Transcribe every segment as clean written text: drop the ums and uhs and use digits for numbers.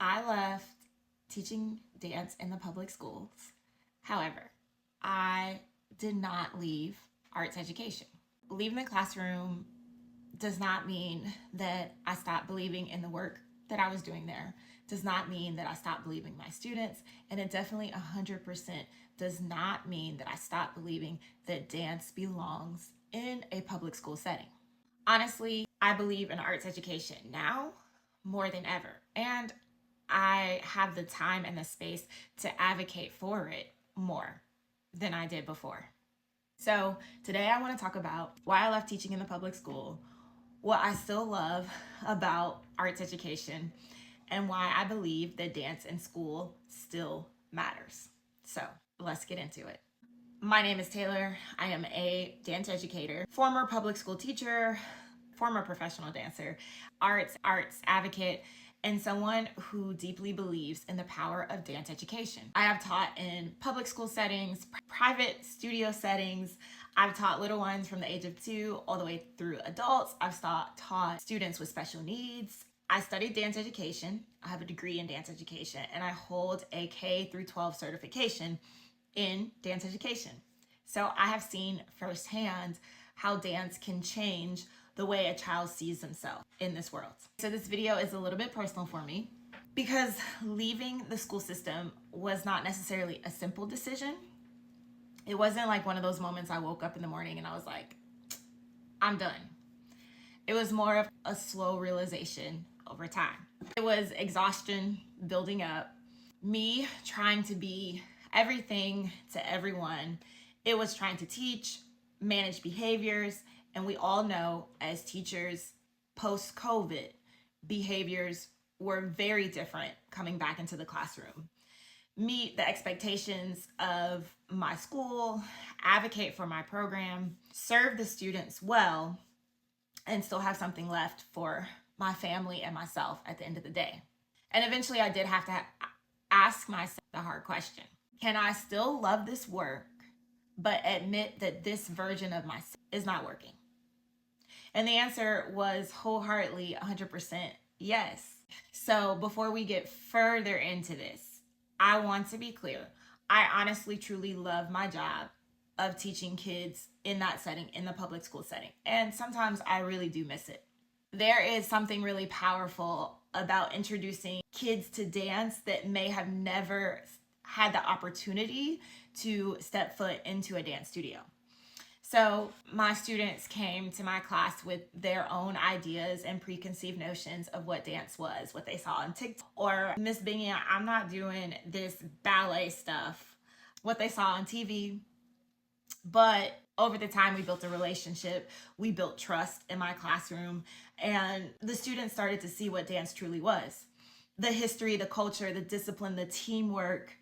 I left teaching dance in the public schools. However, I did not leave arts education. Leaving the classroom does not mean that I stopped believing in the work that I was doing there. Does not mean that I stopped believing my students, and it definitely 100% does not mean that I stopped believing that dance belongs in a public school setting. Honestly, I believe in arts education now more than ever, and I have the time and the space to advocate for it more than I did before. So, today I want to talk about why I left teaching in the public school, what I still love about arts education, and why I believe that dance in school still matters. So, let's get into it. My name is Taylor. I am a dance educator, former public school teacher, former professional dancer, arts advocate, and someone who deeply believes in the power of dance education. I have taught in public school settings, private studio settings. I've taught little ones from the age of 2 all the way through adults. I've taught students with special needs. I studied dance education. I have a degree in dance education, and I hold a K through 12 certification in dance education. So I have seen firsthand how dance can change the way a child sees themselves in this world. So this video is a little bit personal for me because leaving the school system was not necessarily a simple decision. It wasn't like one of those moments I woke up in the morning and I was like, I'm done. It was more of a slow realization over time. It was exhaustion building up, me trying to be everything to everyone. It was trying to teach, manage behaviors, and we all know as teachers post-COVID, behaviors were very different coming back into the classroom. Meet the expectations of my school, advocate for my program, serve the students well, and still have something left for my family and myself at the end of the day. And eventually I did have to ask myself the hard question. Can I still love this work, but admit that this version of myself is not working? And the answer was wholeheartedly 100% yes. So before we get further into this, I want to be clear. I honestly, truly love my job of teaching kids in that setting, in the public school setting. And sometimes I really do miss it. There is something really powerful about introducing kids to dance that may have never had the opportunity to step foot into a dance studio. So my students came to my class with their own ideas and preconceived notions of what dance was, what they saw on TikTok, or Miss Bingy, I'm not doing this ballet stuff, what they saw on TV. But over the time, we built a relationship, we built trust in my classroom, and the students started to see what dance truly was. The history, the culture, the discipline, the teamwork,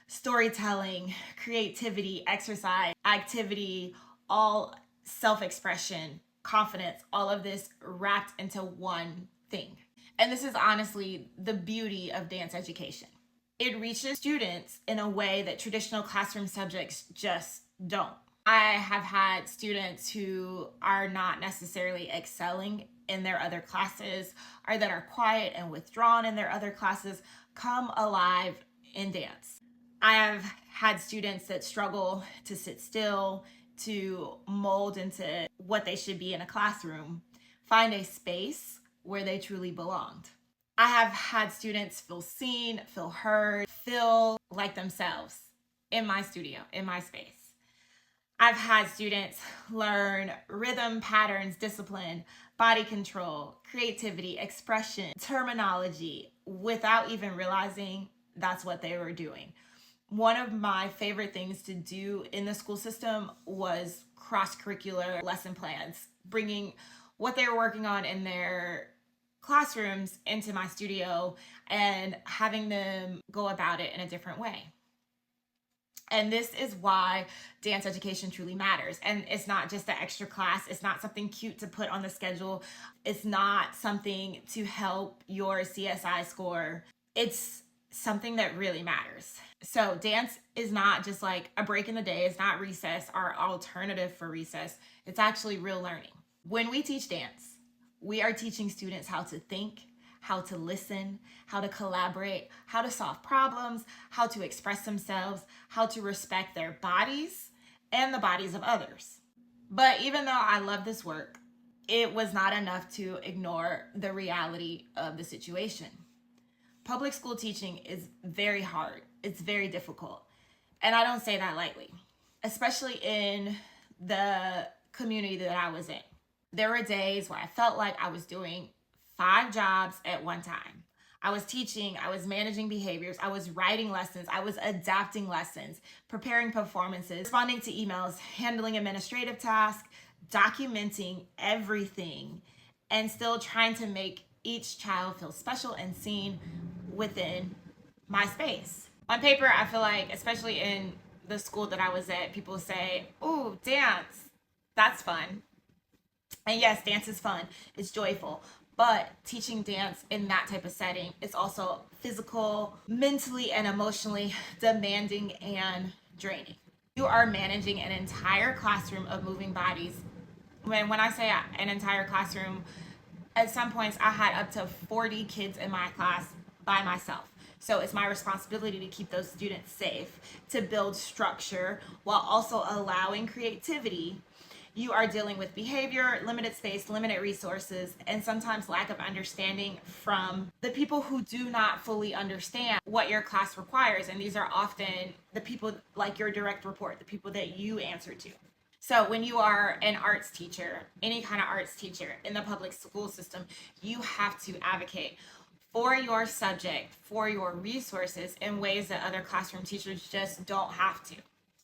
storytelling, creativity, exercise, activity, all self-expression, confidence, all of this wrapped into one thing. And this is honestly the beauty of dance education. It reaches students in a way that traditional classroom subjects just don't. I have had students who are not necessarily excelling in their other classes, or that are quiet and withdrawn in their other classes, come alive in dance. I have had students that struggle to sit still, to mold into what they should be in a classroom, find a space where they truly belonged. I have had students feel seen, feel heard, feel like themselves in my studio, in my space. I've had students learn rhythm, patterns, discipline, body control, creativity, expression, terminology without even realizing that's what they were doing. One of my favorite things to do in the school system was cross-curricular lesson plans, bringing what they were working on in their classrooms into my studio and having them go about it in a different way. And this is why dance education truly matters. And it's not just an extra class. It's not something cute to put on the schedule. It's not something to help your CSI score. It's something that really matters. So dance is not just like a break in the day. It's not recess or alternative for recess. It's actually real learning. When we teach dance, we are teaching students how to think, how to listen, how to collaborate, how to solve problems, how to express themselves, how to respect their bodies and the bodies of others. But even though I love this work, it was not enough to ignore the reality of the situation. Public school teaching is very hard. It's very difficult. And I don't say that lightly, especially in the community that I was in. There were days where I felt like I was doing 5 jobs at one time. I was teaching, I was managing behaviors, I was writing lessons, I was adapting lessons, preparing performances, responding to emails, handling administrative tasks, documenting everything, and still trying to make each child feel special and seen within my space. On paper, I feel like, especially in the school that I was at, people say, "Ooh, dance, that's fun." And yes, dance is fun, it's joyful. But teaching dance in that type of setting is also physical, mentally, and emotionally demanding and draining. You are managing an entire classroom of moving bodies. When I say an entire classroom, at some points I had up to 40 kids in my class by myself. So it's my responsibility to keep those students safe, to build structure while also allowing creativity. You are dealing with behavior, limited space, limited resources, and sometimes lack of understanding from the people who do not fully understand what your class requires. And these are often the people like your direct report, the people that you answer to. So when you are an arts teacher, any kind of arts teacher in the public school system, you have to advocate for your subject, for your resources in ways that other classroom teachers just don't have to.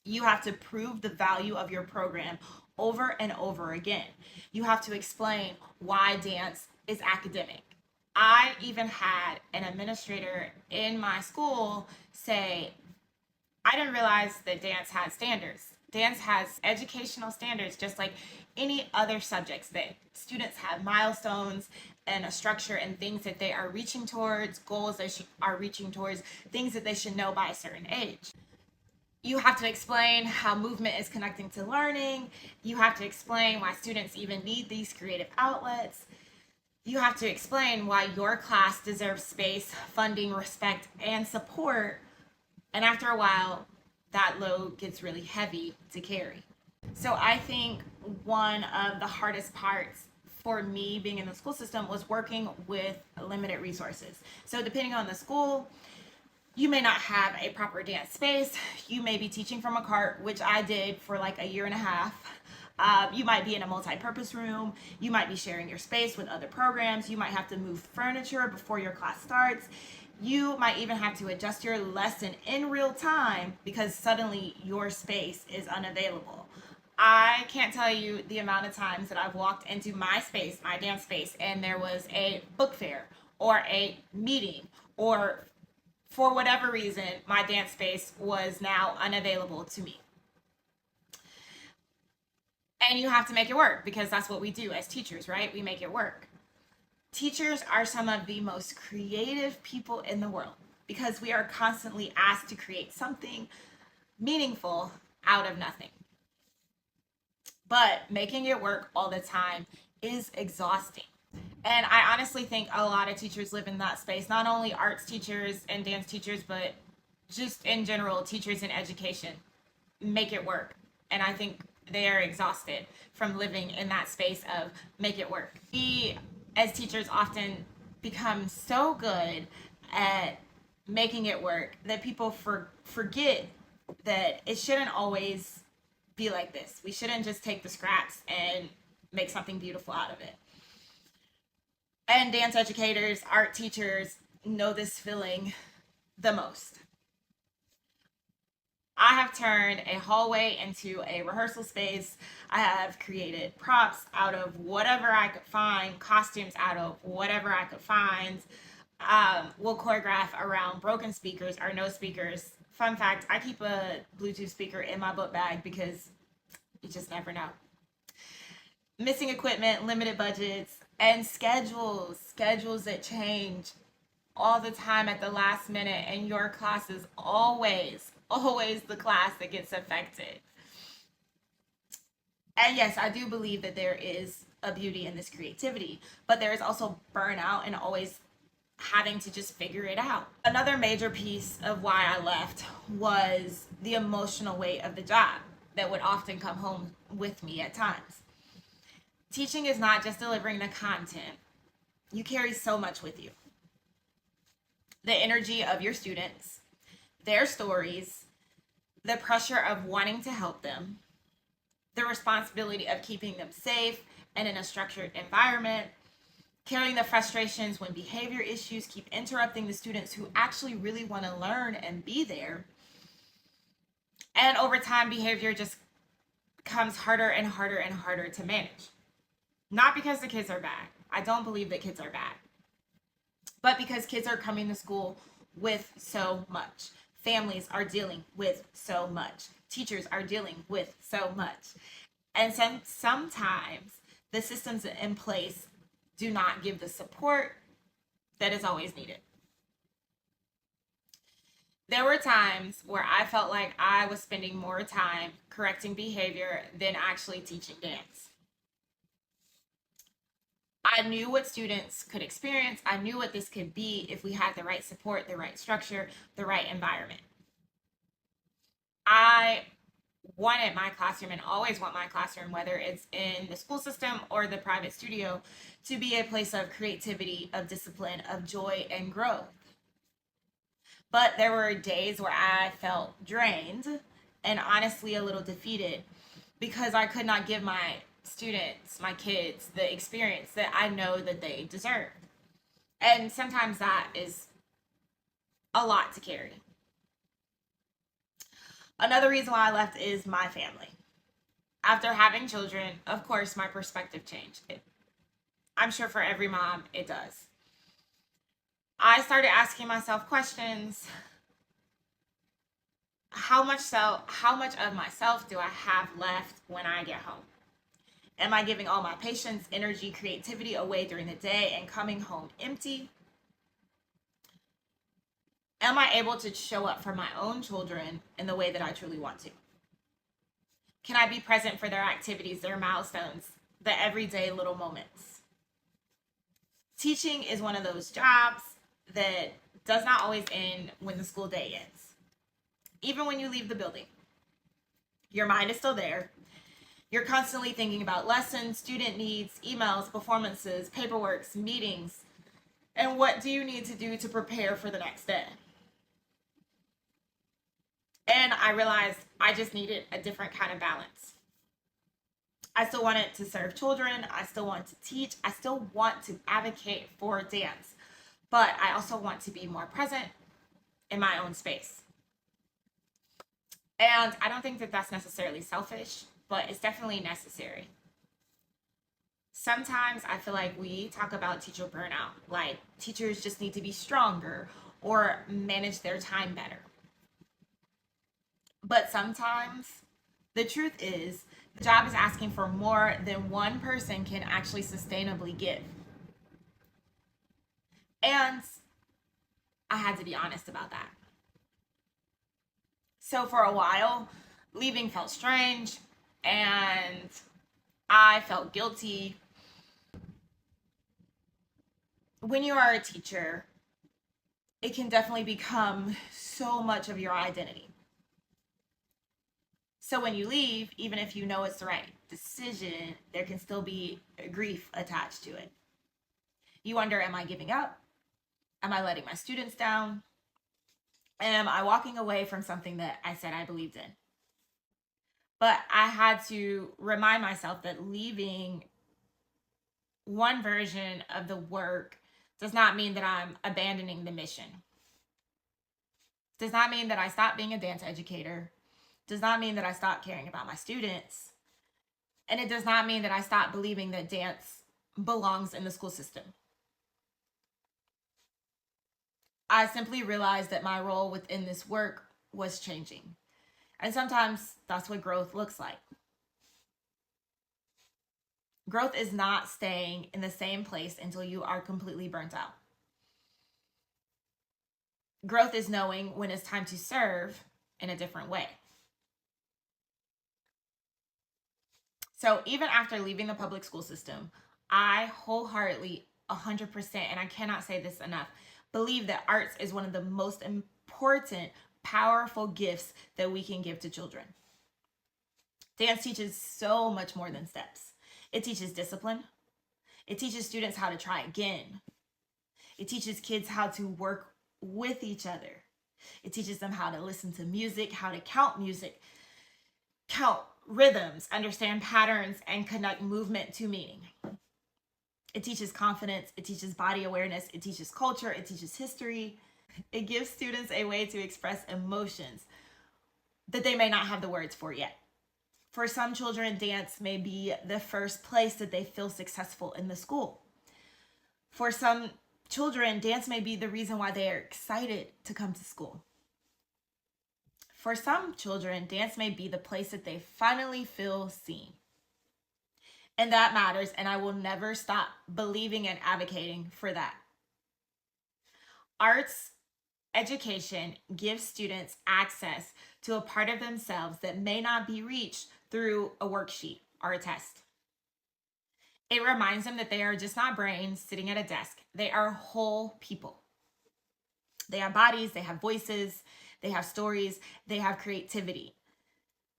You have to prove the value of your program over and over again. You have to explain why dance is academic. I even had an administrator in my school say, "I didn't realize that dance had standards. Dance has educational standards just like any other subjects, that students have milestones and a structure and things that they are reaching towards, goals they are reaching towards, things that they should know by a certain age." You have to explain how movement is connecting to learning. You have to explain why students even need these creative outlets. You have to explain why your class deserves space, funding, respect, and support. And after a while, that load gets really heavy to carry. So I think one of the hardest parts for me being in the school system was working with limited resources. So depending on the school, you may not have a proper dance space. You may be teaching from a cart, which I did for like a year and a half. You might be in a multi-purpose room. You might be sharing your space with other programs. You might have to move furniture before your class starts. You might even have to adjust your lesson in real time because suddenly your space is unavailable. I can't tell you the amount of times that I've walked into my space, my dance space, and there was a book fair or a meeting, or for whatever reason, my dance space was now unavailable to me. And you have to make it work because that's what we do as teachers, right? We make it work. Teachers are some of the most creative people in the world because we are constantly asked to create something meaningful out of nothing. But making it work all the time is exhausting. And I honestly think a lot of teachers live in that space, not only arts teachers and dance teachers, but just in general, teachers in education make it work. And I think they are exhausted from living in that space of make it work. We, as teachers, often become so good at making it work that people forget that it shouldn't always be like this. We shouldn't just take the scraps and make something beautiful out of it. And dance educators, art teachers know this feeling the most. I have turned a hallway into a rehearsal space. I have created props out of whatever I could find, costumes out of whatever I could find. We'll choreograph around broken speakers or no speakers. Fun fact, I keep a Bluetooth speaker in my book bag because you just never know. Missing equipment, limited budgets, and schedules that change all the time at the last minute, and your class is always the class that gets affected. And yes, I do believe that there is a beauty in this creativity, but there is also burnout and always having to just figure it out. Another major piece of why I left was the emotional weight of the job that would often come home with me at times. Teaching is not just delivering the content, you carry so much with you. The energy of your students, their stories, the pressure of wanting to help them, the responsibility of keeping them safe and in a structured environment, carrying the frustrations when behavior issues keep interrupting the students who actually really want to learn and be there. And over time, behavior just becomes harder and harder and harder to manage. Not because the kids are bad. I don't believe that kids are bad. But because kids are coming to school with so much. Families are dealing with so much. Teachers are dealing with so much. And sometimes the systems in place do not give the support that is always needed. There were times where I felt like I was spending more time correcting behavior than actually teaching dance. I knew what students could experience. I knew what this could be if we had the right support, the right structure, the right environment. I wanted my classroom and always want my classroom, whether it's in the school system or the private studio, to be a place of creativity, of discipline, of joy and growth. But there were days where I felt drained and honestly a little defeated because I could not give my students, my kids, the experience that I know that they deserve. And sometimes that is a lot to carry. Another reason why I left is my family. After having children, of course, my perspective changed. I'm sure for every mom, it does. I started asking myself questions. How much of myself do I have left when I get home? Am I giving all my patience, energy, creativity away during the day and coming home empty? Am I able to show up for my own children in the way that I truly want to? Can I be present for their activities, their milestones, the everyday little moments? Teaching is one of those jobs that does not always end when the school day ends. Even when you leave the building, your mind is still there. You're constantly thinking about lessons, student needs, emails, performances, paperwork, meetings, and what do you need to do to prepare for the next day? And I realized I just needed a different kind of balance. I still wanted to serve children. I still want to teach. I still want to advocate for dance. But I also want to be more present in my own space. And I don't think that that's necessarily selfish, but it's definitely necessary. Sometimes I feel like we talk about teacher burnout, like teachers just need to be stronger or manage their time better. But sometimes the truth is the job is asking for more than one person can actually sustainably give. And I had to be honest about that. So for a while, leaving felt strange and I felt guilty. When you are a teacher, it can definitely become so much of your identity. So when you leave, even if you know it's the right decision, there can still be grief attached to it. You wonder, am I giving up? Am I letting my students down? Am I walking away from something that I said I believed in? But I had to remind myself that leaving one version of the work does not mean that I'm abandoning the mission. Does not mean that I stopped being a dance educator. Does not mean that I stopped caring about my students. And it does not mean that I stopped believing that dance belongs in the school system. I simply realized that my role within this work was changing. And sometimes that's what growth looks like. Growth is not staying in the same place until you are completely burnt out. Growth is knowing when it's time to serve in a different way. So even after leaving the public school system, I wholeheartedly 100%, and I cannot say this enough, believe that arts is one of the most important, powerful gifts that we can give to children. Dance teaches so much more than steps. It teaches discipline. It teaches students how to try again. It teaches kids how to work with each other. It teaches them how to listen to music, how to count music, count rhythms, understand patterns, and connect movement to meaning. It teaches confidence. It teaches body awareness. It teaches culture. It teaches history. It gives students a way to express emotions that they may not have the words for yet. For some children, dance may be the first place that they feel successful in the school. For some children, dance may be the reason why they are excited to come to school. For some children, dance may be the place that they finally feel seen. And that matters, and I will never stop believing and advocating for that. Arts education gives students access to a part of themselves that may not be reached through a worksheet or a test. It reminds them that they are just not brains sitting at a desk. They are whole people. They have bodies, they have voices, they have stories, they have creativity.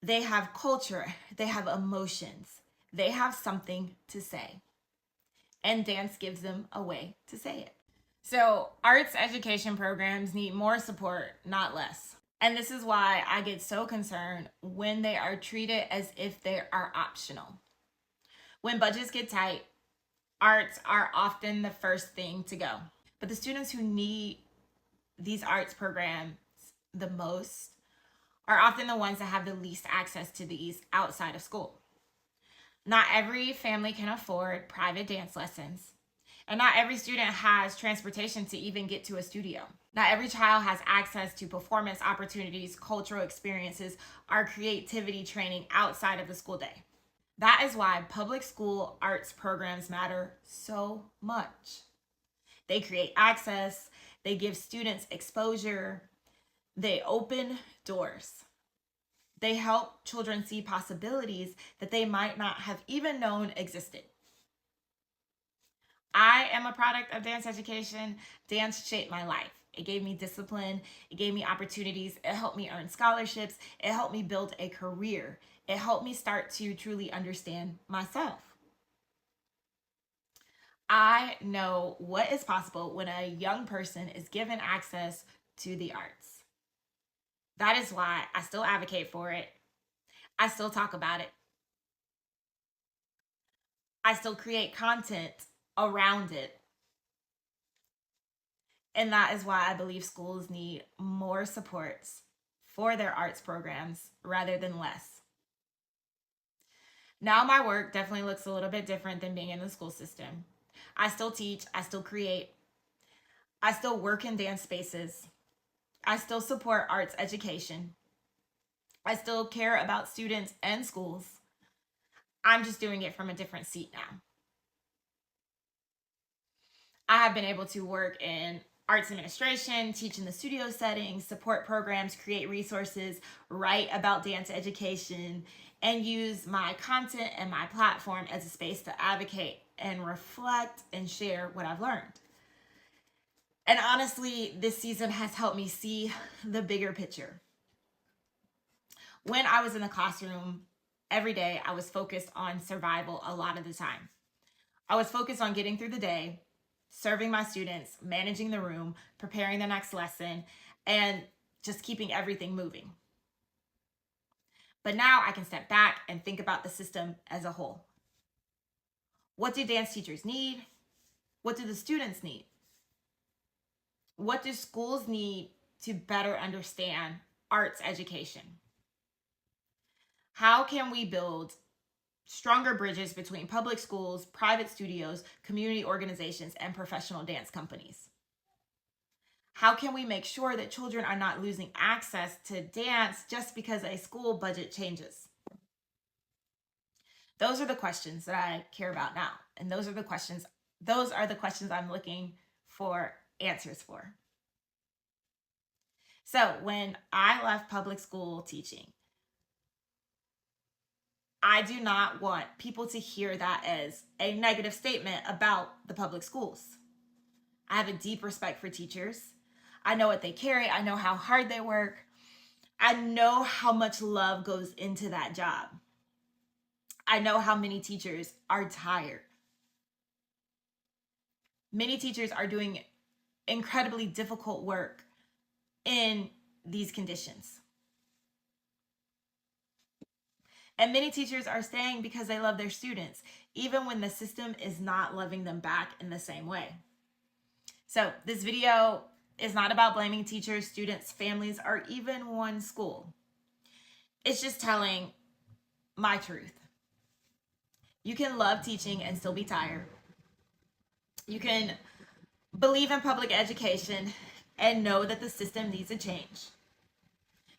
They have culture, they have emotions. They have something to say. And dance gives them a way to say it. So arts education programs need more support, not less. And this is why I get so concerned when they are treated as if they are optional. When budgets get tight, arts are often the first thing to go. But the students who need these arts programs the most are often the ones that have the least access to these outside of school. Not every family can afford private dance lessons. And not every student has transportation to even get to a studio. Not every child has access to performance opportunities, cultural experiences, or creativity training outside of the school day. That is why public school arts programs matter so much. They create access, they give students exposure, they open doors. They help children see possibilities that they might not have even known existed. I am a product of dance education. Dance shaped my life. It gave me discipline. It gave me opportunities. It helped me earn scholarships. It helped me build a career. It helped me start to truly understand myself. I know what is possible when a young person is given access to the arts. That is why I still advocate for it. I still talk about it. I still create content around it. And that is why I believe schools need more supports for their arts programs rather than less. Now, my work definitely looks a little bit different than being in the school system. I still teach, I still create, I still work in dance spaces, I still support arts education, I still care about students and schools. I'm just doing it from a different seat now. I have been able to work in arts administration, teach in the studio settings, support programs, create resources, write about dance education, and use my content and my platform as a space to advocate and reflect and share what I've learned. And honestly, this season has helped me see the bigger picture. When I was in the classroom every day, I was focused on survival a lot of the time. I was focused on getting through the day, serving my students, managing the room, preparing the next lesson, and just keeping everything moving. But now I can step back and think about the system as a whole. What do dance teachers need? What do the students need? What do schools need to better understand arts education? How can we build stronger bridges between public schools, private studios, community organizations, and professional dance companies? How can we make sure that children are not losing access to dance just because a school budget changes? Those are the questions that I care about now. And those are the questions I'm looking for answers for. So when I left public school teaching, I do not want people to hear that as a negative statement about the public schools. I have a deep respect for teachers. I know what they carry. I know how hard they work. I know how much love goes into that job. I know how many teachers are tired. Many teachers are doing incredibly difficult work in these conditions. And many teachers are staying because they love their students, even when the system is not loving them back in the same way. So this video is not about blaming teachers, students, families, or even one school. It's just telling my truth. You can love teaching and still be tired. You can believe in public education and know that the system needs a change.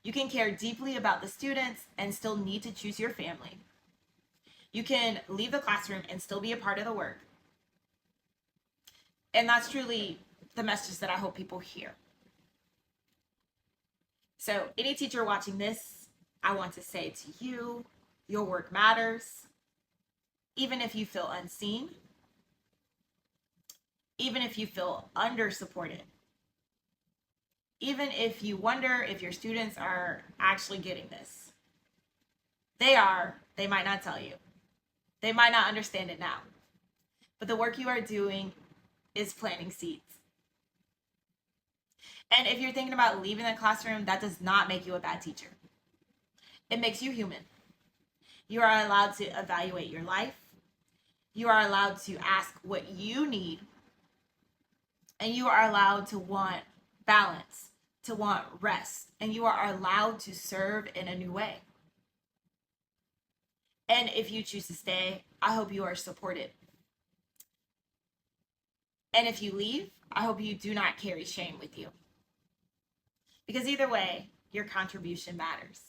You can care deeply about the students and still need to choose your family. You can leave the classroom and still be a part of the work. And that's truly the message that I hope people hear. So any teacher watching this, I want to say to you, your work matters. Even if you feel unseen, even if you feel under-supported, even if you wonder if your students are actually getting this. They are. They might not tell you. They might not understand it now. But the work you are doing is planting seeds. And if you're thinking about leaving the classroom, that does not make you a bad teacher. It makes you human. You are allowed to evaluate your life. You are allowed to ask what you need. And you are allowed to want balance, to want rest. And you are allowed to serve in a new way. And if you choose to stay, I hope you are supported. And if you leave, I hope you do not carry shame with you. Because either way, your contribution matters.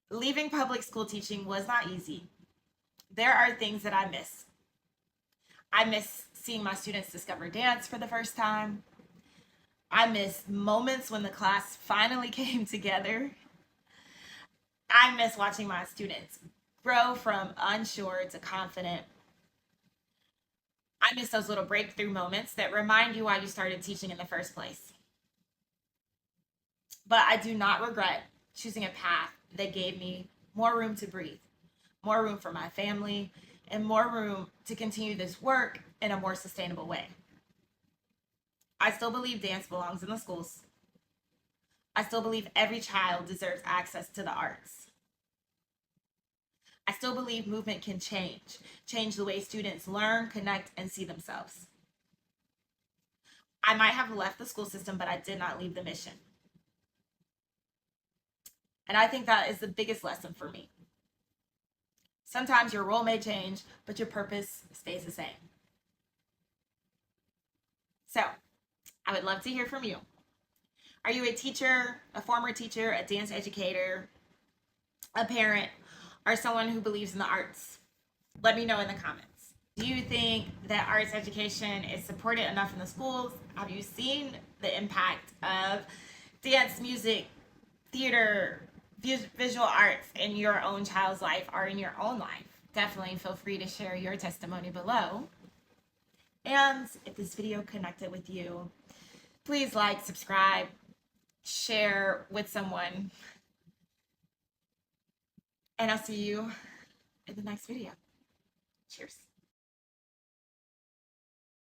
Leaving public school teaching was not easy. There are things that I miss. I miss seeing my students discover dance for the first time. I miss moments when the class finally came together. I miss watching my students grow from unsure to confident. I miss those little breakthrough moments that remind you why you started teaching in the first place. But I do not regret choosing a path that gave me more room to breathe, more room for my family, and more room to continue this work in a more sustainable way. I still believe dance belongs in the schools. I still believe every child deserves access to the arts. I still believe movement can change the way students learn, connect, and see themselves. I might have left the school system, but I did not leave the mission. And I think that is the biggest lesson for me. Sometimes your role may change, but your purpose stays the same. So, I would love to hear from you. Are you a teacher, a former teacher, a dance educator, a parent, or someone who believes in the arts? Let me know in the comments. Do you think that arts education is supported enough in the schools? Have you seen the impact of dance, music, theater, visual arts in your own child's life or in your own life? Definitely feel free to share your testimony below. And if this video connected with you, please like, subscribe, share with someone. And I'll see you in the next video. Cheers.